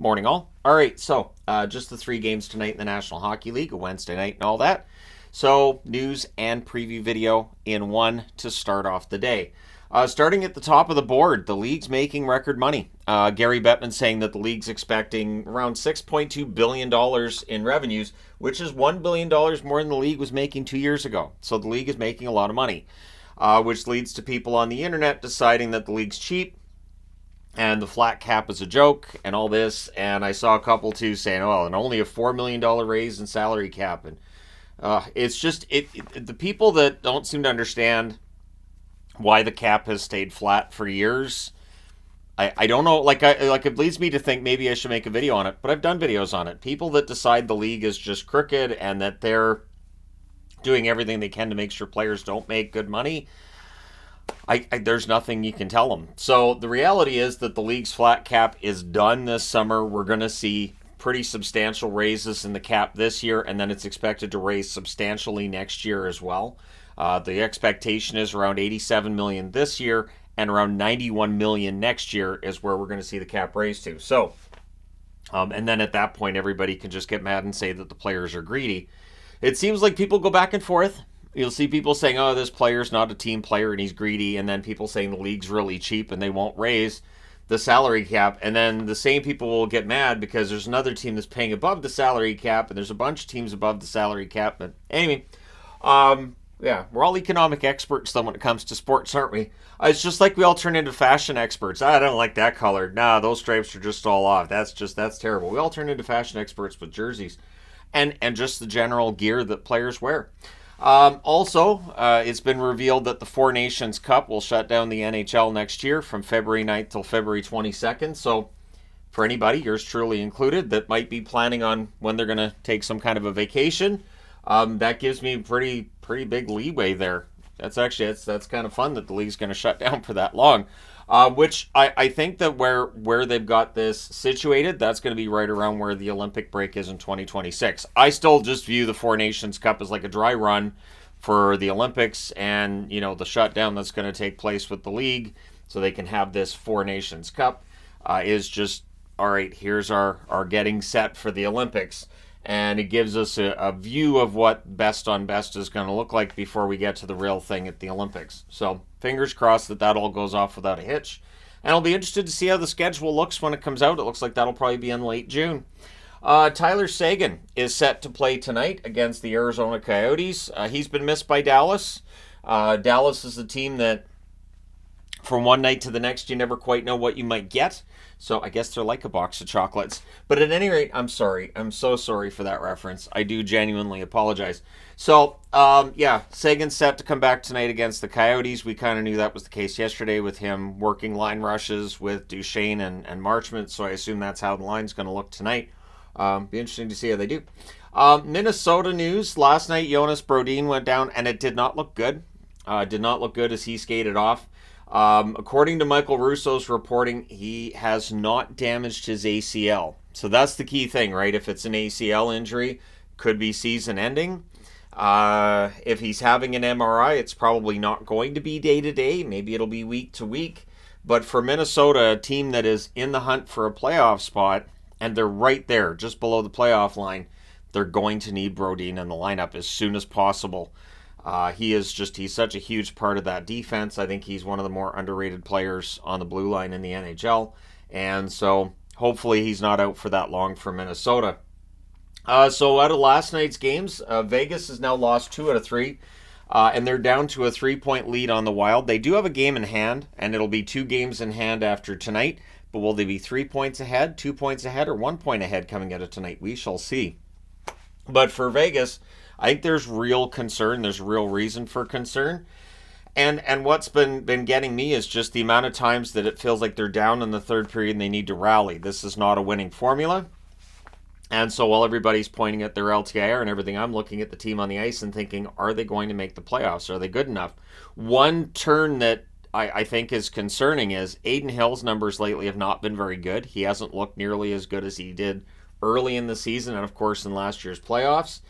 Morning, all. All right, so just the three games tonight in the National Hockey League, a Wednesday night and all that. So, news and preview video in one to start off the day. Starting at the top of the board, the league's making record money. Gary Bettman saying that the league's expecting around $6.2 billion in revenues, which is $1 billion more than the league was making 2 years ago. So the league is making a lot of money, which leads to people on the internet deciding that the league's cheap and the flat cap is a joke and all this. And I saw a couple too saying, oh, and only a $4 million raise in salary cap. And it's just the people that don't seem to understand why the cap has stayed flat for years. I don't know, it leads me to think maybe I should make a video on it, but I've done videos on it. People that decide the league is just crooked and that they're doing everything they can to make sure players don't make good money, there's nothing you can tell them. So the reality is that the league's flat cap is done this summer. We're going to see pretty substantial raises in the cap this year, and then it's expected to raise substantially next year as well. The expectation is around $87 million this year and around $91 million next year is where we're going to see the cap raise to. So, and then at that point, everybody can just get mad and say that the players are greedy. It seems like people go back and forth. You'll see people saying, oh, this player's not a team player and he's greedy, and then people saying the league's really cheap and they won't raise the salary cap, and then the same people will get mad because there's another team that's paying above the salary cap, and there's a bunch of teams above the salary cap. But anyway, yeah, we're all economic experts though when it comes to sports, aren't we? It's just like we all turn into fashion experts. I don't like that color. Nah, those stripes are just all off. That's terrible. We all turn into fashion experts with jerseys and just the general gear that players wear. Also, it's been revealed that the Four Nations Cup will shut down the NHL next year from February 9th till February 22nd. So for anybody, yours truly included, that might be planning on when they're going to take some kind of a vacation, that gives me pretty big leeway there. That's kind of fun that the league's going to shut down for that long. Which I think that where they've got this situated, that's going to be right around where the Olympic break is in 2026. I still just view the Four Nations Cup as like a dry run for the Olympics, and the shutdown that's going to take place with the league so they can have this Four Nations Cup is just, all right, here's our getting set for the Olympics. And it gives us a view of what best on best is going to look like before we get to the real thing at the Olympics. So fingers crossed that all goes off without a hitch. And I'll be interested to see how the schedule looks when it comes out. It looks like that'll probably be in late June. Tyler Seguin is set to play tonight against the Arizona Coyotes. He's been missed by Dallas. Dallas is a team that from one night to the next, you never quite know what you might get. So I guess they're like a box of chocolates. But at any rate, I'm sorry. I'm so sorry for that reference. I do genuinely apologize. So, Sagan's set to come back tonight against the Coyotes. We kind of knew that was the case yesterday with him working line rushes with Duchesne and Marchment. So I assume that's how the line's going to look tonight. Be interesting to see how they do. Minnesota news. Last night, Jonas Brodin went down, and it did not look good. Did not look good as he skated off. According to Michael Russo's reporting, he has not damaged his ACL. So that's the key thing, right? If it's an ACL injury, could be season ending. If he's having an MRI, it's probably not going to be day to day. Maybe it'll be week to week. But for Minnesota, a team that is in the hunt for a playoff spot, and they're right there, just below the playoff line, they're going to need Brodin in the lineup as soon as possible. He's such a huge part of that defense. I think he's one of the more underrated players on the blue line in the NHL. And so hopefully he's not out for that long for Minnesota. So out of last night's games, Vegas has now lost 2 out of 3. And they're down to a 3-point lead on the Wild. They do have a game in hand, and it'll be 2 games in hand after tonight. But will they be 3 points ahead, 2 points ahead, or 1 point ahead coming out of tonight? We shall see. But for Vegas, I think there's real concern. There's real reason for concern. And what's been getting me is just the amount of times that it feels like they're down in the third period and they need to rally. This is not a winning formula. And so while everybody's pointing at their LTIR and everything, I'm looking at the team on the ice and thinking, are they going to make the playoffs? Are they good enough? One turn that I think is concerning is Adin Hill's numbers lately have not been very good. He hasn't looked nearly as good as he did early in the season and, of course, in last year's playoffs.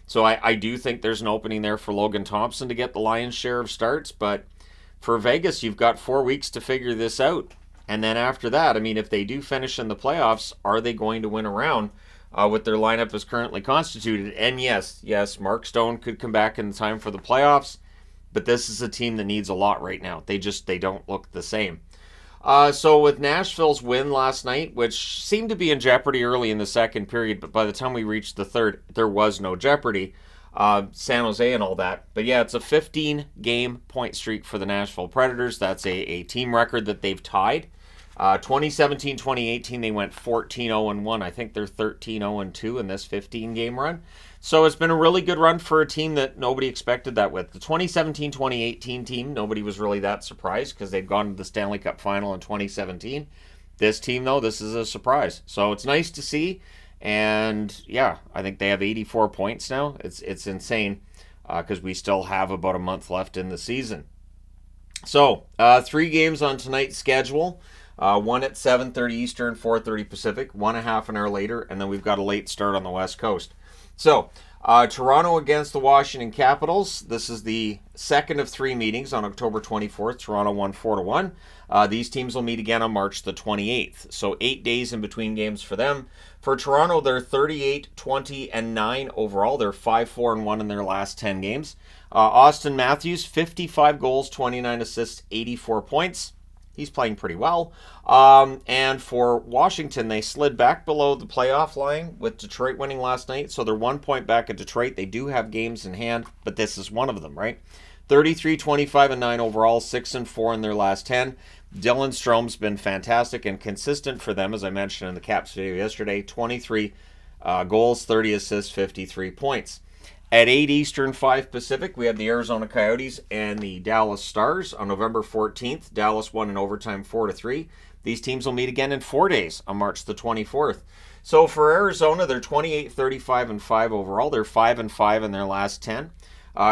So I do think there's an opening there for Logan Thompson to get the lion's share of starts. But for Vegas, you've got 4 weeks to figure this out. And then after that, I mean, if they do finish in the playoffs, are they going to win a round with their lineup as currently constituted? And yes, Mark Stone could come back in time for the playoffs, but this is a team that needs a lot right now. They don't look the same. So with Nashville's win last night, which seemed to be in jeopardy early in the second period, but by the time we reached the third, there was no jeopardy. San Jose and all that. But yeah, it's a 15-game point streak for the Nashville Predators. That's a team record that they've tied. 2017-2018, they went 14-0-1. I think they're 13-0-2 in this 15-game run. So it's been a really good run for a team that nobody expected that with. The 2017-2018 team, nobody was really that surprised because they'd gone to the Stanley Cup final in 2017. This team, though, this is a surprise. So it's nice to see. And yeah, I think they have 84 points now. It's insane because we still have about a month left in the season. So 3 games on tonight's schedule. One at 7:30 Eastern, 4:30 Pacific, one a half an hour later, and then we've got a late start on the West Coast. So, Toronto against the Washington Capitals. This is the second of 3 meetings on October 24th. Toronto won 4-1. These teams will meet again on March the 28th. So 8 days in between games for them. For Toronto, they're 38-20-9 overall. They're 5-4-1 in their last 10 games. Austin Matthews, 55 goals, 29 assists, 84 points. He's playing pretty well. And for Washington, they slid back below the playoff line with Detroit winning last night. So they're 1 point back at Detroit. They do have games in hand, but this is one of them, right? 33-25-9 overall, 6-4 in their last 10. Dylan Strome's been fantastic and consistent for them, as I mentioned in the Caps video yesterday. 23 goals, 30 assists, 53 points. At 8 Eastern, 5 Pacific, we have the Arizona Coyotes and the Dallas Stars on November 14th. Dallas won in overtime 4-3. These teams will meet again in 4 days on March the 24th. So for Arizona, they're 28-35-5 overall. They're 5-5 in their last 10.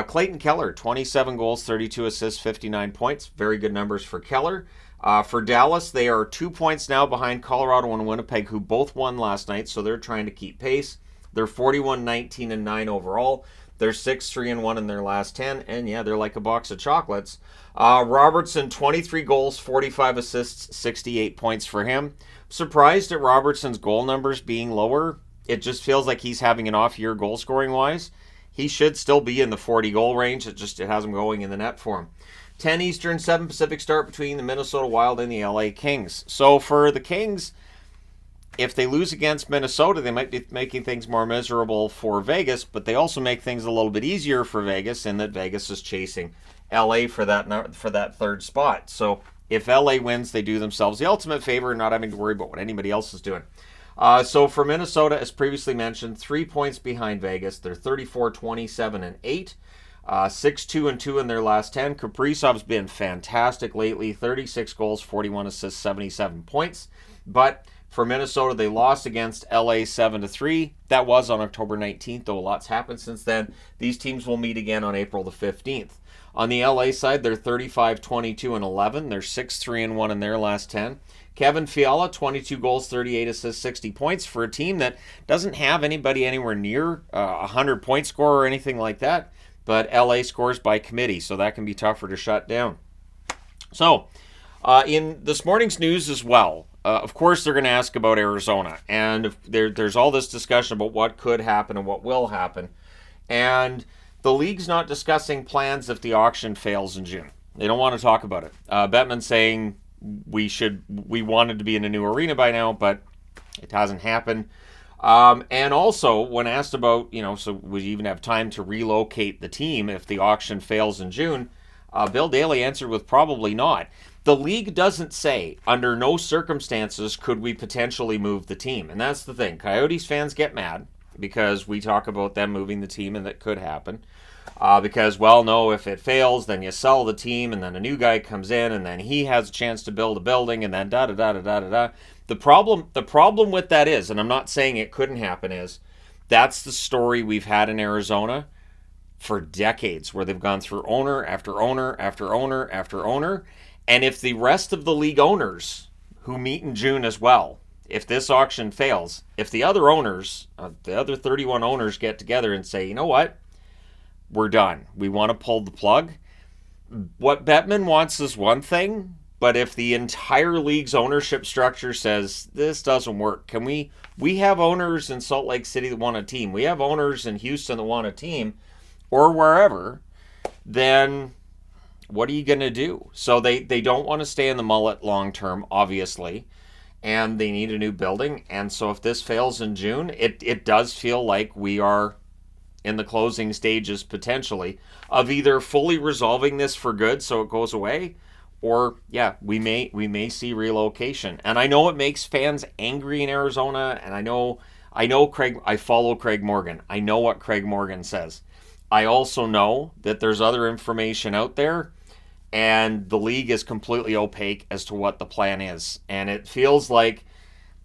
Clayton Keller, 27 goals, 32 assists, 59 points. Very good numbers for Keller. For Dallas, they are 2 points now behind Colorado and Winnipeg, who both won last night, so they're trying to keep pace. They're 41-19-9 overall. They're 6-3-1 in their last 10. And yeah, they're like a box of chocolates. Robertson, 23 goals, 45 assists, 68 points for him. Surprised at Robertson's goal numbers being lower. It just feels like he's having an off year goal scoring wise. He should still be in the 40 goal range. It has him going in the net for him. 10 Eastern, 7 Pacific start between the Minnesota Wild and the LA Kings. So for the Kings, if they lose against Minnesota, they might be making things more miserable for Vegas, but they also make things a little bit easier for Vegas in that Vegas is chasing LA for that third spot. So if LA wins, they do themselves the ultimate favor, not having to worry about what anybody else is doing. So for Minnesota, as previously mentioned, 3 points behind Vegas. They're 34-27-8. 6-2-2 in their last 10. Kaprizov's been fantastic lately. 36 goals, 41 assists, 77 points. But for Minnesota, they lost against LA 7-3. That was on October 19th, though a lot's happened since then. These teams will meet again on April the 15th. On the LA side, they're 35-22-11. They're 6-3-1 in their last 10. Kevin Fiala, 22 goals, 38 assists, 60 points for a team that doesn't have anybody anywhere near a 100-point score or anything like that. But LA scores by committee, so that can be tougher to shut down. So, in this morning's news as well, of course they're going to ask about Arizona. And there's all this discussion about what could happen and what will happen. And the league's not discussing plans if the auction fails in June. They don't want to talk about it. Bettman's saying we wanted to be in a new arena by now, but it hasn't happened. And also, when asked about, so would you even have time to relocate the team if the auction fails in June, Bill Daly answered with probably not. The league doesn't say, under no circumstances could we potentially move the team. And that's the thing. Coyotes fans get mad because we talk about them moving the team and that could happen. Because, well, no, if it fails, then you sell the team and then a new guy comes in and then he has a chance to build a building and then da-da-da-da-da-da-da. The problem with that is, and I'm not saying it couldn't happen, is that's the story we've had in Arizona for decades, where they've gone through owner after owner after owner after owner. And if the rest of the league owners who meet in June as well, if this auction fails, if the other owners, the other 31 owners get together and say, you know what, we're done. We want to pull the plug. What Bettman wants is one thing, But if the entire league's ownership structure says this doesn't work, can we have owners in Salt Lake City that want a team, we have owners in Houston that want a team, or wherever, then what are you going to do? So they don't want to stay in the mullet long term, obviously, and they need a new building. And so if this fails in June, it does feel like we are in the closing stages potentially of either fully resolving this for good so it goes away, or yeah, we may see relocation. And I know it makes fans angry in Arizona, and I know Craig, I follow Craig Morgan. I know what Craig Morgan says. I also know that there's other information out there, and the league is completely opaque as to what the plan is. And it feels like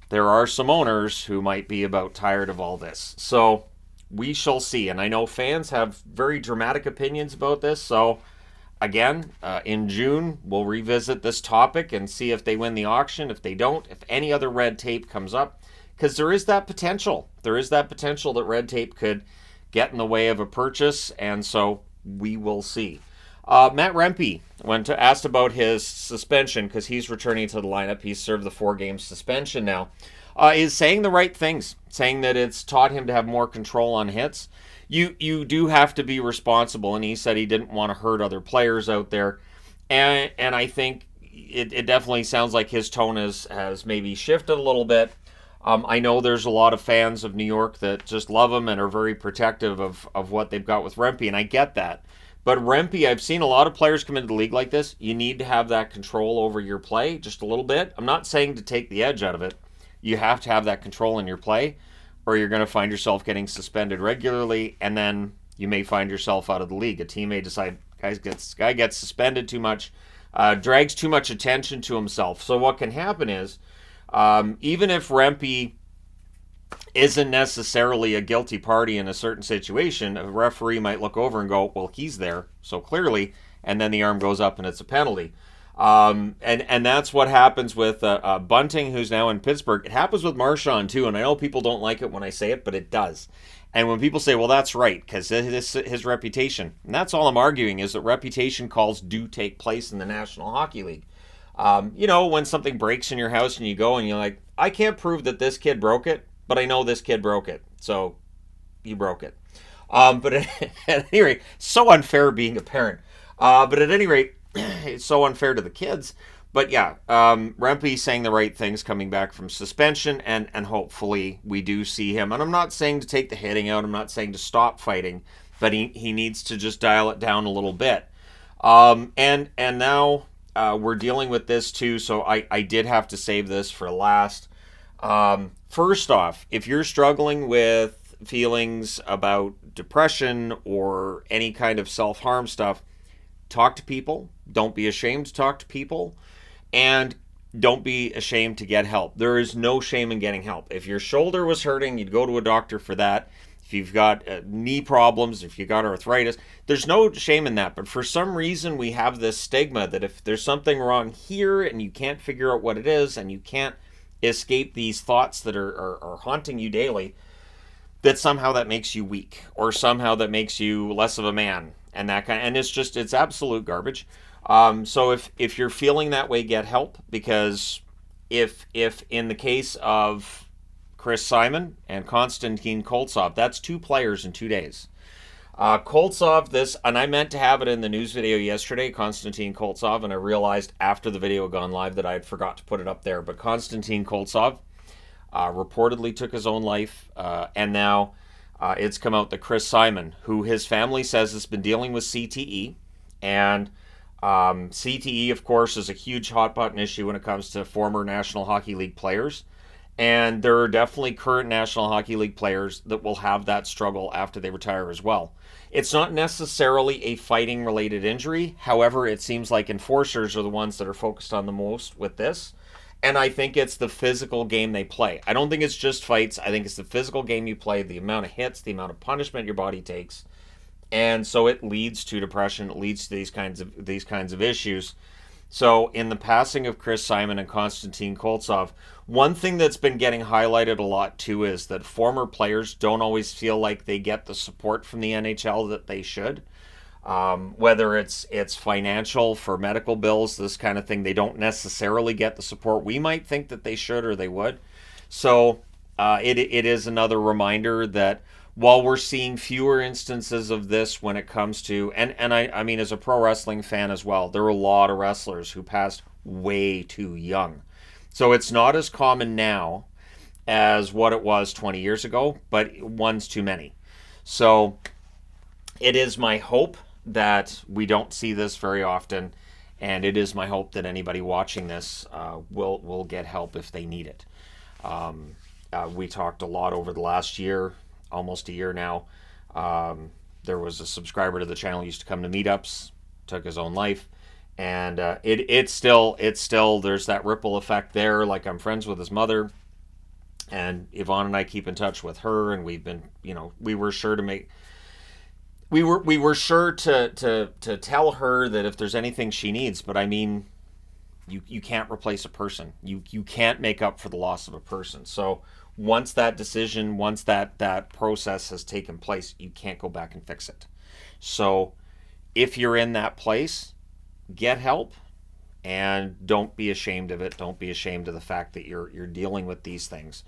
there are some owners who might be about tired of all this. So we shall see. And I know fans have very dramatic opinions about this. So again, in June, we'll revisit this topic and see if they win the auction. If they don't, if any other red tape comes up, because there is that potential. There is that potential that red tape could get in the way of a purchase. And so we will see. Matt Rempe asked about his suspension, because he's returning to the lineup. He's served the 4-game suspension now. Is saying the right things, saying that it's taught him to have more control on hits. You do have to be responsible, and he said he didn't want to hurt other players out there. And I think it definitely sounds like his tone has maybe shifted a little bit. I know there's a lot of fans of New York that just love him and are very protective of what they've got with Rempe, and I get that. But Rempe, I've seen a lot of players come into the league like this. You need to have that control over your play just a little bit. I'm not saying to take the edge out of it. You have to have that control in your play, or you're going to find yourself getting suspended regularly, and then you may find yourself out of the league. A team may decide, guy gets suspended too much, drags too much attention to himself. So what can happen is, even if Rempe isn't necessarily a guilty party in a certain situation, a referee might look over and go, well, he's there, so clearly, and then the arm goes up and it's a penalty. And that's what happens with Bunting, who's now in Pittsburgh. It happens with Marchand too, and I know people don't like it when I say it, but it does. And when people say, well, that's right, because his reputation, and that's all I'm arguing, is that reputation calls do take place in the National Hockey League. When something breaks in your house and you go and you're like, I can't prove that this kid broke it, but I know this kid broke it, so you broke it. But at any rate, so unfair being a parent. But at any rate, it's so unfair to the kids. But yeah, Rempe saying the right things coming back from suspension, and hopefully we do see him. And I'm not saying to take the hitting out. I'm not saying to stop fighting, but he needs to just dial it down a little bit. And now we're dealing with this too, so I did have to save this for last. First off, if you're struggling with feelings about depression or any kind of self-harm stuff, talk to people. Don't be ashamed to talk to people, and don't be ashamed to get help. There is no shame in getting help. If your shoulder was hurting, you'd go to a doctor for that. If you've got knee problems, if you got arthritis, there's no shame in that. But for some reason, we have this stigma that if there's something wrong here and you can't figure out what it is, and you can't escape these thoughts that are haunting you daily, that somehow that makes you weak, or somehow that makes you less of a man, and it's absolute garbage. So if you're feeling that way, get help, because if in the case of Chris Simon and Konstantin Koltsov, that's 2 players in 2 days. Koltsov, and I meant to have it in the news video yesterday, Konstantin Koltsov, and I realized after the video had gone live that I had forgot to put it up there. But Konstantin Koltsov reportedly took his own life, and now it's come out that Chris Simon, who his family says has been dealing with CTE, and CTE, of course, is a huge hot button issue when it comes to former National Hockey League players. And there are definitely current National Hockey League players that will have that struggle after they retire as well. It's not necessarily a fighting-related injury. However, it seems like enforcers are the ones that are focused on the most with this. And I think it's the physical game they play. I don't think it's just fights. I think it's the physical game you play, the amount of hits, the amount of punishment your body takes. And so it leads to depression. It leads to these kinds of issues. So in the passing of Chris Simon and Konstantin Koltsov, one thing that's been getting highlighted a lot too is that former players don't always feel like they get the support from the NHL that they should. Whether it's financial for medical bills, this kind of thing, they don't necessarily get the support we might think that they should or they would. So it is another reminder that while we're seeing fewer instances of this when it comes to, and I mean, as a pro wrestling fan as well, there are a lot of wrestlers who passed way too young. So it's not as common now as what it was 20 years ago, but one's too many. So it is my hope that we don't see this very often, and it is my hope that anybody watching this will get help if they need it. We talked a lot over the last year, almost a year now. There was a subscriber to the channel who used to come to meetups, took his own life, and it's still there's that ripple effect there. Like, I'm friends with his mother, and Yvonne and I keep in touch with her, and we've been, we were sure to make. We were sure to tell her that if there's anything she needs, but I mean, you can't replace a person. You can't make up for the loss of a person. So once that decision, once that process has taken place, you can't go back and fix it. So if you're in that place, get help, and don't be ashamed of it. Don't be ashamed of the fact that you're dealing with these things.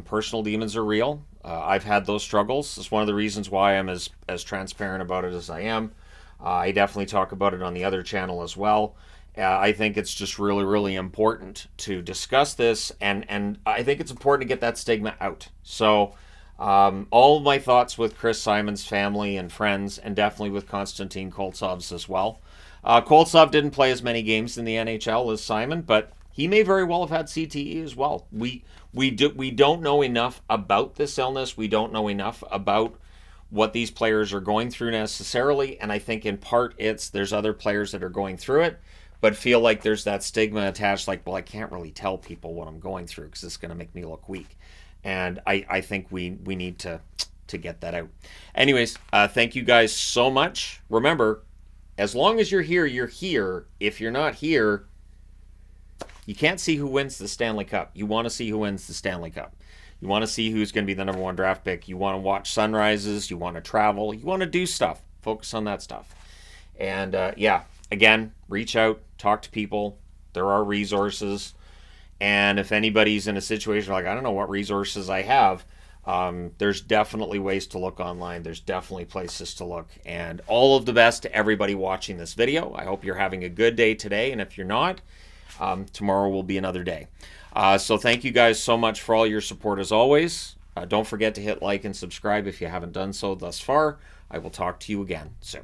Personal demons are real. I've had those struggles. It's one of the reasons why I'm as transparent about it as I am. I definitely talk about it on the other channel as well. I think it's just really, really important to discuss this, and I think it's important to get that stigma out. So all my thoughts with Chris Simon's family and friends, and definitely with Konstantin Koltsov's as well. Koltsov didn't play as many games in the NHL as Simon, but he may very well have had CTE as well. We don't know enough about this illness. We don't know enough about what these players are going through necessarily, and I think in part there's other players that are going through it, but feel like there's that stigma attached, like, well, I can't really tell people what I'm going through because it's going to make me look weak. And I think we need to get that out. Anyways, thank you guys so much. Remember, as long as you're here, you're here. If you're not here, you can't see who wins the Stanley Cup. You want to see who wins the Stanley Cup. You want to see who's going to be the number one draft pick. You want to watch sunrises. You want to travel. You want to do stuff. Focus on that stuff. And again, reach out, talk to people. There are resources. And if anybody's in a situation like, I don't know what resources I have, there's definitely ways to look online. There's definitely places to look. And all of the best to everybody watching this video. I hope you're having a good day today. And if you're not, tomorrow will be another day. So thank you guys so much for all your support as always. Don't forget to hit like and subscribe if you haven't done so thus far. I will talk to you again soon.